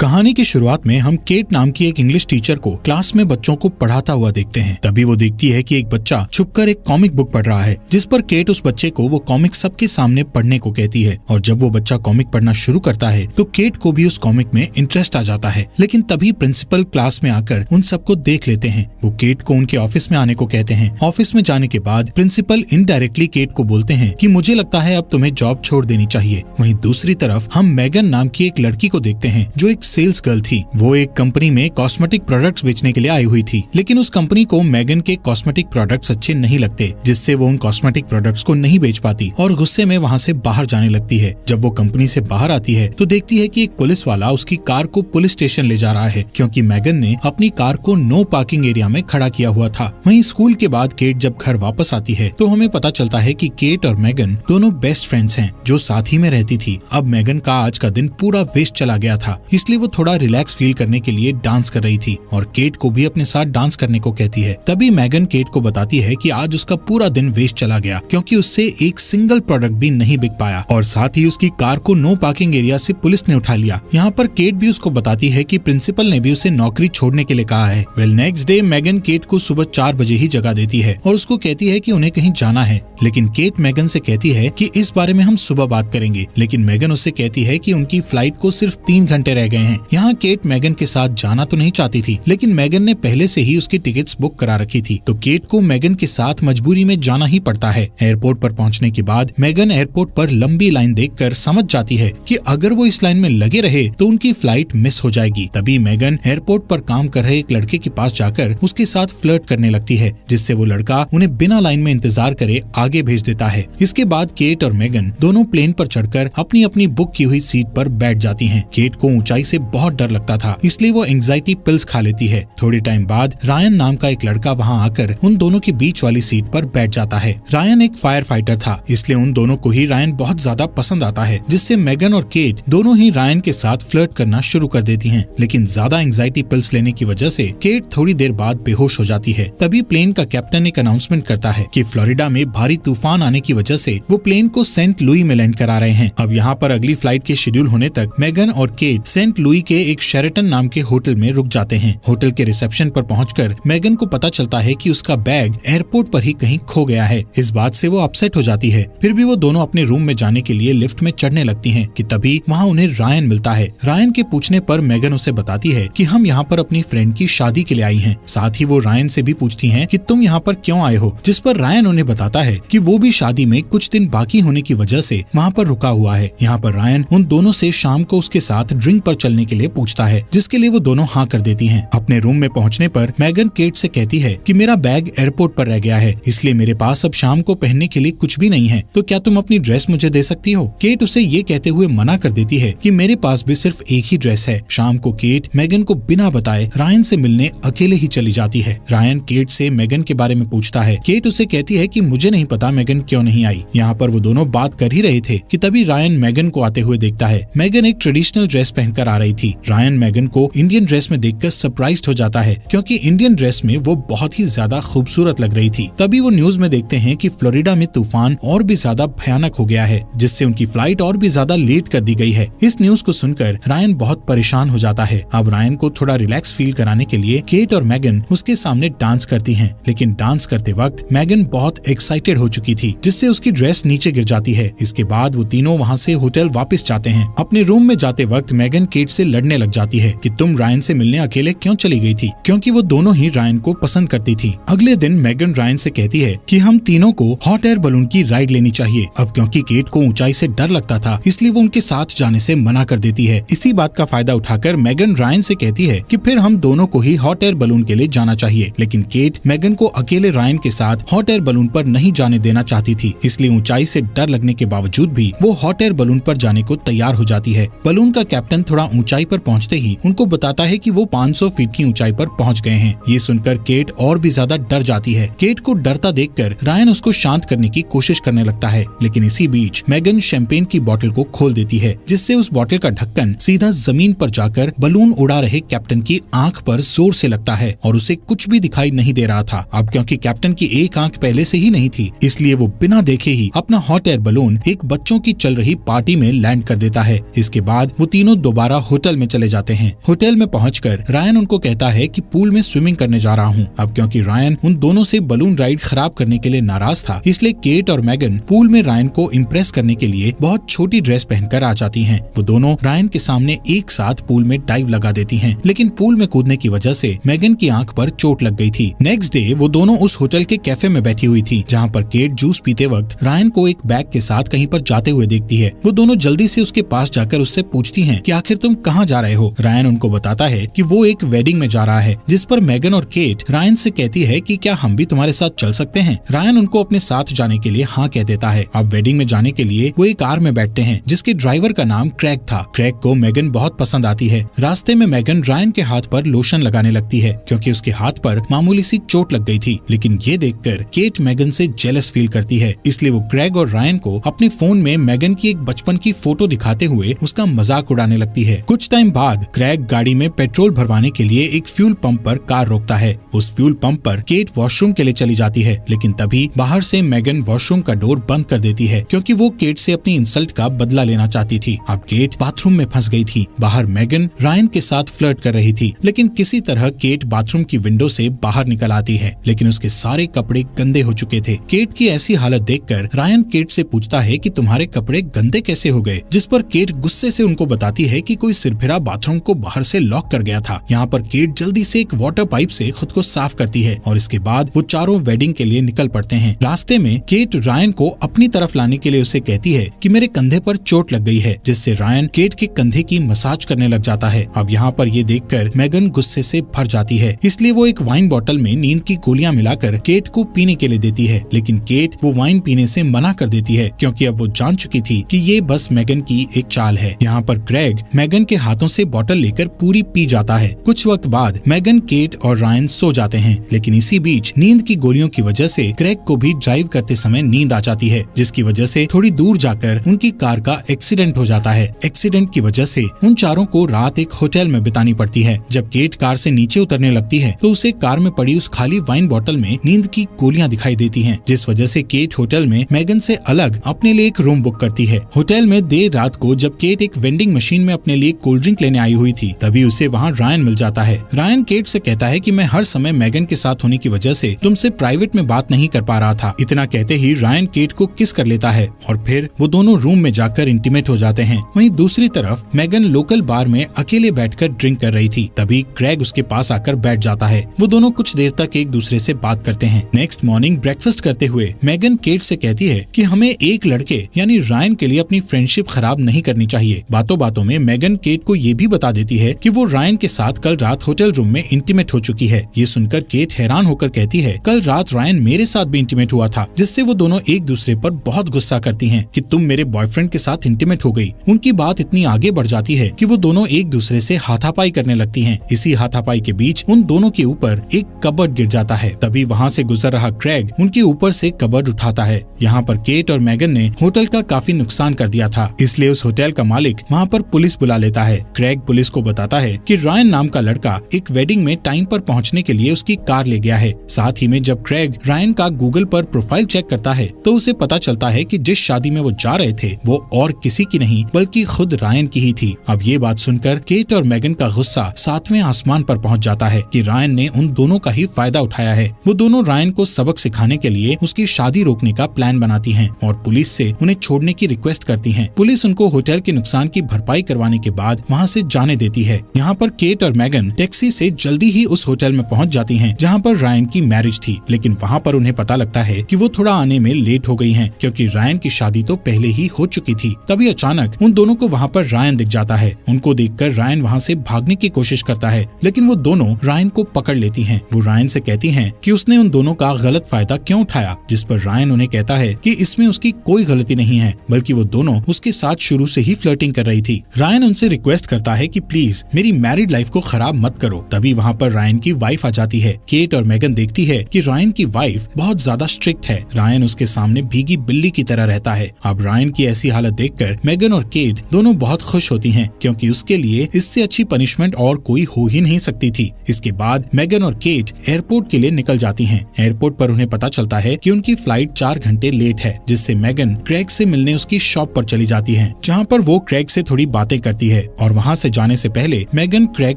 कहानी की शुरुआत में हम केट नाम की एक इंग्लिश टीचर को क्लास में बच्चों को पढ़ाता हुआ देखते हैं। तभी वो देखती है कि एक बच्चा छुपकर एक कॉमिक बुक पढ़ रहा है, जिस पर केट उस बच्चे को वो कॉमिक सबके सामने पढ़ने को कहती है। और जब वो बच्चा कॉमिक पढ़ना शुरू करता है तो केट को भी उस कॉमिक में इंटरेस्ट आ जाता है। लेकिन तभी प्रिंसिपल क्लास में आकर उन सबको देख लेते हैं। वो केट को उनके ऑफिस में आने को कहते हैं। ऑफिस में जाने के बाद प्रिंसिपल इनडायरेक्टली केट को बोलते हैं कि मुझे लगता है अब तुम्हें जॉब छोड़ देनी चाहिए। वहीं दूसरी तरफ हम मैगन नाम की एक लड़की को देखते हैं जो एक सेल्स गर्ल थी। वो एक कंपनी में कॉस्मेटिक प्रोडक्ट्स बेचने के लिए आई हुई थी, लेकिन उस कंपनी को मैगन के कॉस्मेटिक प्रोडक्ट्स अच्छे नहीं लगते, जिससे वो उन कॉस्मेटिक प्रोडक्ट्स को नहीं बेच पाती और गुस्से में वहाँ से बाहर जाने लगती है। जब वो कंपनी से बाहर आती है तो देखती है कि एक पुलिस वाला उसकी कार को पुलिस स्टेशन ले जा रहा है, क्योंकि मैगन ने अपनी कार को नो पार्किंग एरिया में खड़ा किया हुआ था। वहीं स्कूल के बाद केट जब घर वापस आती है तो हमें पता चलता है कि केट और मैगन दोनों बेस्ट फ्रेंड्स हैं जो साथ ही में रहती थी। अब मैगन का आज का दिन पूरा वेस्ट चला गया था, इसलिए वो थोड़ा रिलैक्स फील करने के लिए डांस कर रही थी और केट को भी अपने साथ डांस करने को कहती है। तभी मैगन केट को बताती है कि आज उसका पूरा दिन वेस्ट चला गया, क्योंकि उससे एक सिंगल प्रोडक्ट भी नहीं बिक पाया और साथ ही उसकी कार को नो पार्किंग एरिया से पुलिस ने उठा लिया। यहाँ पर केट भी उसको बताती है कि प्रिंसिपल ने भी उसे नौकरी छोड़ने के लिए कहा है। नेक्स्ट डे मैगन केट को सुबह 4 बजे ही जगा देती है और उसको कहती है कि उन्हें कहीं जाना है, लेकिन केट मैगन से कहती है कि इस बारे में हम सुबह बात करेंगे। लेकिन मैगन उससे कहती है कि उनकी फ्लाइट को सिर्फ 3 घंटे रह गए हैं। यहाँ केट मैगन के साथ जाना तो नहीं चाहती थी, लेकिन मैगन ने पहले से ही उसकी टिकट्स बुक करा रखी थी, तो केट को मैगन के साथ मजबूरी में जाना ही पड़ता है। एयरपोर्ट पर पहुंचने के बाद मैगन एयरपोर्ट पर लंबी लाइन देखकर समझ जाती है कि अगर वो इस लाइन में लगे रहे तो उनकी फ्लाइट मिस हो जाएगी। तभी मैगन एयरपोर्ट पर काम कर रहे एक लड़के के पास जाकर उसके साथ फ्लर्ट करने लगती है, जिससे वो लड़का उन्हें बिना लाइन में इंतजार करे आगे भेज देता है। इसके बाद केट और मैगन दोनों प्लेन पर चढ़कर अपनी अपनी बुक की हुई सीट पर बैठ जाती हैं। केट को ऊंचाई से बहुत डर लगता था, इसलिए वो एंग्जाइटी पिल्स खा लेती है। थोड़े टाइम बाद रायन नाम का एक लड़का वहां आकर उन दोनों के बीच वाली सीट पर बैठ जाता है। रायन एक फायर फाइटर था, इसलिए उन दोनों को ही रायन बहुत ज्यादा पसंद आता है, जिससे मैगन और केट दोनों ही रायन के साथ फ्लर्ट करना शुरू कर देती हैं। लेकिन ज्यादा एंग्जाइटी पिल्स लेने की वजह से केट थोड़ी देर बाद बेहोश हो जाती है। तभी प्लेन का कैप्टन एक अनाउंसमेंट करता है कि फ्लोरिडा में भारी तूफान आने की वजह से वो प्लेन को सेंट लुई में लैंड करा रहे हैं। अब यहाँ पर अगली फ्लाइट के शेड्यूल होने तक मैगन और केट सेंट लुई के एक शेरेटन नाम के होटल में रुक जाते हैं। होटल के रिसेप्शन पर पहुंचकर मैगन को पता चलता है कि उसका बैग एयरपोर्ट पर ही कहीं खो गया है। इस बात से वो अपसेट हो जाती है। फिर भी वो दोनों अपने रूम में जाने के लिए लिफ्ट में चढ़ने लगती हैं कि तभी वहाँ उन्हें रायन मिलता है। रायन के पूछने पर मैगन उसे बताती है कि हम यहाँ पर अपनी फ्रेंड की शादी के लिए आई हैं। साथ ही वो रायन से भी पूछती हैं कि तुम यहाँ पर क्यों आए हो, जिस पर रायन उन्हें बताता है कि वो भी शादी में कुछ दिन बाकी होने की वजह से वहाँ पर रुका हुआ है। यहाँ पर रायन उन दोनों से शाम को उसके साथ ड्रिंक पर चलने के लिए पूछता है, जिसके लिए वो दोनों हाँ कर देती हैं। अपने रूम में पहुँचने पर मैगन केट से कहती है कि मेरा बैग एयरपोर्ट पर रह गया है, इसलिए मेरे पास अब शाम को पहनने के लिए कुछ भी नहीं है, तो क्या तुम अपनी ड्रेस मुझे दे सकती हो। केट उसे ये कहते हुए मना कर देती है कि मेरे पास भी सिर्फ एक ही ड्रेस है। शाम को केट मैगन को बिना बताए रायन से मिलने अकेले ही चली जाती है। रायन केट से मैगन के बारे में पूछता है। केट उसे कहती है कि मुझे नहीं पता मैगन क्यों नहीं आई। यहाँ पर वो दोनों बात कर ही रहे थे कि तभी रायन मैगन को आते हुए देखता है। मैगन एक ट्रेडिशनल ड्रेस पहनकर आ रही थी। रायन मैगन को इंडियन ड्रेस में देखकर सरप्राइज्ड हो जाता है, क्योंकि इंडियन ड्रेस में वो बहुत ही ज्यादा खूबसूरत लग रही थी। तभी वो न्यूज में देखते हैं कि फ्लोरिडा में तूफान और भी ज्यादा भयानक हो गया है, जिससे उनकी फ्लाइट और भी ज्यादा लेट कर दी गई है। इस न्यूज को सुनकर रायन बहुत परेशान हो जाता है। अब रायन को थोड़ा रिलैक्स फील कराने के लिए केट और मैगन उसके सामने डांस करती हैं, लेकिन डांस करते वक्त मैगन बहुत एक्साइटेड हो चुकी थी, जिससे उसकी ड्रेस नीचे गिर जाती है। इसके बाद वो तीनों वहाँ से होटल वापस जाते हैं। अपने रूम में जाते वक्त मैगन केट से लड़ने लग जाती है कि तुम रायन से मिलने अकेले क्यों चली गई थी, क्योंकि वो दोनों ही रायन को पसंद करती थी। अगले दिन मैगन रायन से कहती है कि हम तीनों को हॉट एयर बलून की राइड लेनी चाहिए। अब क्योंकि केट को ऊंचाई से डर लगता था, इसलिए वो उनके साथ जाने से मना कर देती है। इसी बात का फायदा उठाकर मैगन रायन से कहती है कि फिर हम दोनों को ही हॉट एयर बलून के लिए जाना चाहिए। लेकिन केट मैगन को अकेले रायन के साथ हॉट एयर बलून पर नहीं जाने देना चाहती थी, इसलिए ऊंचाई से डर लगने के बावजूद भी वो हॉट एयर बलून पर जाने को तैयार हो जाती है। बलून का कैप्टन थोड़ा ऊंचाई पर पहुंचते ही उनको बताता है कि वो 500 फीट की ऊंचाई पर पहुंच गए हैं। ये सुनकर केट और भी ज्यादा डर जाती है। केट को डरता देखकर रायन उसको शांत करने की कोशिश करने लगता है, लेकिन इसी बीच मैगन शैंपेन की बोतल को खोल देती है, जिससे उस बोतल का ढक्कन सीधा जमीन पर जाकर बलून उड़ा रहे कैप्टन की आंख पर जोर से लगता है और उसे कुछ भी दिखाई नहीं दे रहा था। अब क्योंकि कैप्टन की एक आंख पहले से ही नहीं थी, इसलिए वो बिना देखे ही अपना हॉट एयर बलून एक बच्चों की चल रही पार्टी में लैंड कर देता है। इसके बाद वो तीनों दोबारा होटल में चले जाते हैं। होटल में पहुंचकर रायन उनको कहता है कि पूल में स्विमिंग करने जा रहा हूँ। अब क्योंकि रायन उन दोनों से बलून राइड खराब करने के लिए नाराज था, इसलिए केट और मैगन पूल में रायन को इम्प्रेस करने के लिए बहुत छोटी ड्रेस पहनकर आ जाती हैं। वो दोनों रायन के सामने एक साथ पूल में डाइव लगा देती हैं, लेकिन पूल में कूदने की वजह से मैगन की आंख पर चोट लग गई थी। नेक्स्ट डे वो दोनों उस होटल के कैफे में बैठी हुई थी, जहाँ पर केट जूस पीते वक्त रायन को एक बैग के साथ कहीं पर जाते हुए देखती है। वो दोनों जल्दी से उसके पास जाकर उससे पूछती हैं कि आखिर तुम कहाँ जा रहे हो। रायन उनको बताता है कि वो एक वेडिंग में जा रहा है, जिस पर मैगन और केट रायन से कहती है कि क्या हम भी तुम्हारे साथ चल सकते हैं। रायन उनको अपने साथ जाने के लिए हाँ कह देता है। अब वेडिंग में जाने के लिए वो एक कार में बैठते हैं, जिसके ड्राइवर का नाम क्रैग था। क्रैग को मैगन बहुत पसंद आती है। रास्ते में मैगन रायन के हाथ पर लोशन लगाने लगती है, क्योंकि उसके हाथ पर मामूली सी चोट लग गई थी। लेकिन ये देखकर केट मैगन से जेलस फील करती है, इसलिए वो क्रैग और रायन को अपने फोन में मैगन की एक बचपन की फोटो दिखाते हुए उसका मजाक उड़ाने लगती है। कुछ टाइम बाद क्रैग गाड़ी में पेट्रोल भरवाने के लिए एक फ्यूल पंप पर कार रोकता है। उस फ्यूल पंप पर केट वॉशरूम के लिए चली जाती है, लेकिन तभी बाहर से मैगन वॉशरूम का डोर बंद कर देती है, क्योंकि वो केट से अपनी इंसल्ट का बदला लेना चाहती थी। अब केट बाथरूम में फंस गई थी। बाहर मैगन रायन के साथ फ्लर्ट कर रही थी, लेकिन किसी तरह केट बाथरूम की विंडो से बाहर निकल आती है, लेकिन उसके सारे कपड़े गंदे हो चुके थे। केट की ऐसी हालत देखकर रायन केट से पूछता है कि तुम्हारे कपड़े गंदे कैसे हो गए, जिस पर केट गुस्से से उनको बताती है कि कोई सिरफिरा बाथरूम को बाहर से लॉक कर गया था। यहाँ पर केट जल्दी से एक वाटर पाइप से खुद को साफ करती है और इसके बाद वो चारों वेडिंग के लिए निकल पड़ते हैं। रास्ते में केट रायन को अपनी तरफ लाने के लिए उसे कहती है कि मेरे कंधे पर चोट लग गई है, जिससे रायन केट के कंधे की मसाज करने लग जाता है। अब यहाँ पर ये देखकर मैगन गुस्से से भर जाती है, इसलिए वो एक वाइन बोतल में नींद की गोलियां मिलाकर केट को पीने के लिए देती है, लेकिन केट वो वाइन पीने से मना कर देती है, क्योंकि अब वो जान चुकी थी कि ये बस मैगन की एक चाल है। यहाँ पर क्रैग मैगन के हाथों से बोतल लेकर पूरी पी जाता है। कुछ वक्त बाद मैगन, केट और रायन सो जाते हैं, लेकिन इसी बीच नींद की गोलियों की वजह से क्रैग को भी ड्राइव करते समय नींद आ जाती है, जिसकी वजह से थोड़ी दूर जाकर उनकी कार का एक्सीडेंट हो जाता है। एक्सीडेंट की वजह से उन चारों को रात एक होटल में बितानी पड़ती है। जब केट कार से नीचे उतरने लगती है तो उसे कार में पड़ी उस खाली वाइन बोतल में नींद की गोलियां दिखाई देती हैं, जिस वजह से केट होटल में मैगन से अलग अपने लिए एक रूम बुक करती है। होटल में देर रात को जब केट एक वेंडिंग मशीन में अपने लिए कोल्ड ड्रिंक लेने आई हुई थी, तभी उसे वहाँ रायन मिल जाता है। रायन केट से कहता है कि मैं हर समय मैगन के साथ होने की वजह से तुमसे प्राइवेट में बात नहीं कर पा रहा था। इतना कहते ही रायन केट को किस कर लेता है और फिर वो दोनों रूम में जाकर इंटीमेट हो जाते हैं। वहीं दूसरी तरफ मैगन लोकल बार में अकेले बैठकर ड्रिंक कर रही थी, तभी क्रैग उसके पास आकर बैठ जाता है। वो दोनों कुछ देर तक एक दूसरे से बात करते हैं। नेक्स्ट मॉर्निंग ब्रेकफास्ट करते हुए मैगन केट से कहती है कि हमें एक लड़के यानी रायन के लिए अपनी फ्रेंडशिप खराब नहीं करनी चाहिए। बातों बातों में मैगन केट को ये भी बता देती है कि वो रायन के साथ कल रात होटल रूम में इंटीमेट हो चुकी है। ये सुनकर केट हैरान होकर कहती है कल रात रायन मेरे साथ भी इंटीमेट हुआ था, जिससे वो दोनों एक दूसरे पर बहुत गुस्सा करती हैं कि तुम मेरे बॉयफ्रेंड के साथ इंटीमेट हो गई। उनकी बात इतनी आगे बढ़ जाती है कि वो दोनों एक दूसरे से हाथापाई करने लगती हैं। इसी हाथापाई के बीच उन दोनों के ऊपर एक कबर्ड गिर जाता है, तभी वहाँ से गुजर रहा क्रैग उनके ऊपर से कबर्ड उठाता है। यहाँ पर केट और मैगन ने होटल का काफी नुकसान कर दिया था, इसलिए उस होटल का मालिक वहाँ पर पुलिस बुला लेता है। क्रैग पुलिस को बताता है कि रायन नाम का लड़का एक वेडिंग में टाइम पर पहुँचने के लिए उसकी कार ले गया है। साथ ही में जब क्रैग रायन का गूगल पर प्रोफाइल चेक करता है तो उसे पता चलता है कि जिस शादी में वो जा रहे थे वो और किसी की नहीं बल्कि खुद रायन की ही थी। अब ये बात सुनकर केट और मैगन का गुस्सा 7वें आसमान पर पहुंच जाता है कि रायन ने उन दोनों का ही फायदा उठाया है। वो दोनों रायन को सबक सिखाने के लिए उसकी शादी रोकने का प्लान बनाती हैं और पुलिस से उन्हें छोड़ने की रिक्वेस्ट करती हैं। पुलिस उनको होटल के नुकसान की भरपाई करवाने के बाद वहाँ से जाने देती है। यहाँ पर केट और मैगन टैक्सी से जल्दी ही उस होटल में पहुँच जाती हैं जहाँ पर रायन की मैरिज थी, लेकिन वहाँ पर उन्हें पता लगता है कि वो थोड़ा आने में लेट हो गई हैं, क्योंकि रायन की शादी तो पहले ही हो चुकी थी। तभी अचानक उन दोनों को वहाँ पर रायन दिख जाता है। उनको देखकर रायन वहाँ से भागने की कोशिश करता है, लेकिन वो दोनों रायन को पकड़ लेती हैं। वो रायन से कहती हैं कि उसने उन दोनों का गलत फायदा क्यों उठाया, जिस पर रायन उन्हें कहता है कि इसमें उसकी कोई गलती नहीं है, बल्कि वो दोनों उसके साथ शुरू से ही फ्लर्टिंग कर रही थी। रायन उनसे रिक्वेस्ट करता है कि प्लीज मेरी मैरिड लाइफ को खराब मत करो। तभी वहाँ पर रायन की वाइफ आ जाती है। केट और मैगन देखती है कि रायन की वाइफ बहुत ज्यादा स्ट्रिक्ट है। रायन उसके सामने भीगी बिल्ली की तरह रहता है। अब रायन की ऐसी हालत देखकर मैगन और केट दोनों बहुत खुश होती हैं, क्योंकि उसके लिए इससे अच्छी पनिशमेंट और कोई हो ही नहीं सकती थी। इसके बाद मैगन और केट एयरपोर्ट के लिए निकल जाती हैं। एयरपोर्ट पर उन्हें पता चलता है कि उनकी फ्लाइट 4 घंटे लेट है, जिससे मैगन क्रैग से मिलने उसकी शॉप पर चली जाती है, जहाँ पर वो क्रैग से थोड़ी बातें करती है है और वहाँ से जाने से पहले मेगन क्रेग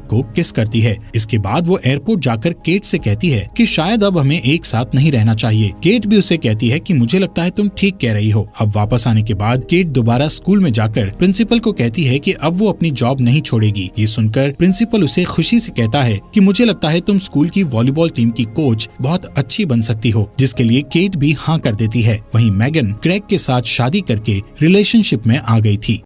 को किस करती है। इसके बाद वो एयरपोर्ट जाकर केट से कहती है कि शायद अब हमें एक साथ नहीं रहना चाहिए। केट भी उसे कहती है कि मुझे लगता है तुम ठीक कह रही हो। अब वापस आने के बाद केट दोबारा स्कूल में जाकर प्रिंसिपल को कहती है कि अब वो अपनी जॉब नहीं छोड़ेगी। ये सुनकर प्रिंसिपल उसे खुशी से कहता है कि मुझे लगता है तुम स्कूल की वॉलीबॉल टीम की कोच बहुत अच्छी बन सकती हो, जिसके लिए केट भी हाँ कर देती है। वहीं मेगन क्रेग के साथ शादी करके रिलेशनशिप में आ गई थी।